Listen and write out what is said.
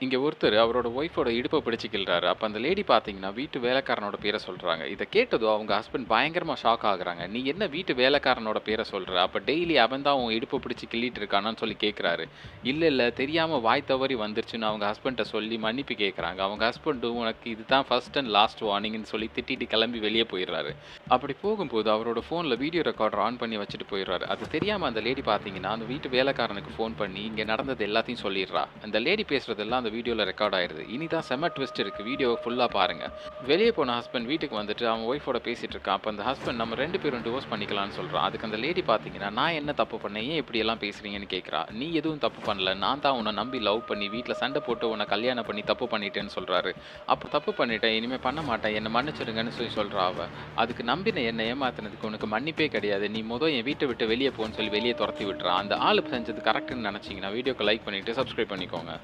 இங்க ஒருத்தர் அவரோட ஒய்ஃபோட இடுப்ப பிடிச்சு கிள்றாரு. அப்ப அந்த லேடி பார்த்தீங்கன்னா, வீட்டு வேலைக்காரனோட பேர சொல்றாங்க. இத கேட்டதும் அவங்க ஹஸ்பண்ட் பயங்கரமா ஷாக் ஆகுறாங்க. "நீ என்ன வீட்டு வேலைக்காரனோட பேர சொல்ற? அப்ப டெய்லி அவன் தான் உன் இடுப்ப பிடிச்சு கிள்ளிட்டு இருக்கானான்னு?" சொல்லி கேட்குறாரு. "இல்ல, இல்ல தெரியாம வாய் தவறி வந்துருச்சுன்னு" அவங்க ஹஸ்பண்ட்ட சொல்லி மன்னிப்பு கேட்குறாங்க. அவங்க ஹஸ்பண்டும் "உனக்கு இதுதான் ஃபர்ஸ்ட் அண்ட் லாஸ்ட் வார்னிங்ன்னு" சொல்லி திட்டிட்டு கிளம்பி வெளிய போயிர்றாரு. அப்படி போகும்போது அவரோட ஃபோன்ல வீடியோ ரெக்கார்டர் ஆன் பண்ணி வச்சுட்டு போயிர்றாரு. அது தெரியாம அந்த லேடி பார்த்தீங்கன்னா, அந்த வீட்டு வேலைக்காரனுக்கு ஃபோன் பண்ணி இங்க நடந்தது எல்லாத்தையும் சொல்லிர்றா. அந்த லேடி பேசுறதெல்லாம் அந்த வீடியோல ரெக்கார்ட் ஆயிருது. இனிதான் செம்ம ட்விஸ்ட் இருக்கு. வீடியோவ ஃபுல்லா பாருங்க. வெளிய போன ஹஸ்பண்ட் வீட்டுக்கு வந்துட்டு அவன் ஒய்ஃபோட பேசிட்டு இருக்கான். அப்ப அந்த ஹஸ்பண்ட் நம்ம 2 பேரும் டிவோர்ஸ் பண்ணிக்கலாம்னு சொல்றான். அதுக்கு அந்த லேடி பார்த்தீங்கன்னா, "நான் என்ன தப்பு பண்ணேன்? ஏன் இப்படியெல்லாம் பேசுறீங்கன்னு?" கேட்கிறா. "நீ எதுவும் தப்பு பண்ணல. நான் தான் உன்ன நம்பி லவ் பண்ணி வீட்ல சண்டை போட்டு உன்ன கல்யாணம் பண்ணி தப்பு பண்ணிட்டேன்னு" சொல்றாரு. "அப்ப தப்பு பண்ணிட்டேன். இனிமே பண்ண மாட்டேன். என்ன மன்னிச்சிடுங்கன்னு" சொல்லி சொல்றா அவ. அதுக்கு நம்பின என்ன ஏமாத்துனதுக்கு உனக்கு மன்னிப்பே கிடையாது. நீ என் வீட்ட விட்டு வெளிய போன்னு சொல்லி வெளிய தொரத்தி விட்டுறான். அந்த ஆளு செஞ்சது கரெக்ட்ன்னு நெனச்சீங்கன்னா, வீடியோக்கு லைக் பண்ணிட்டு சப்ஸ்கிரைப் பண்ணிக்கோங்க.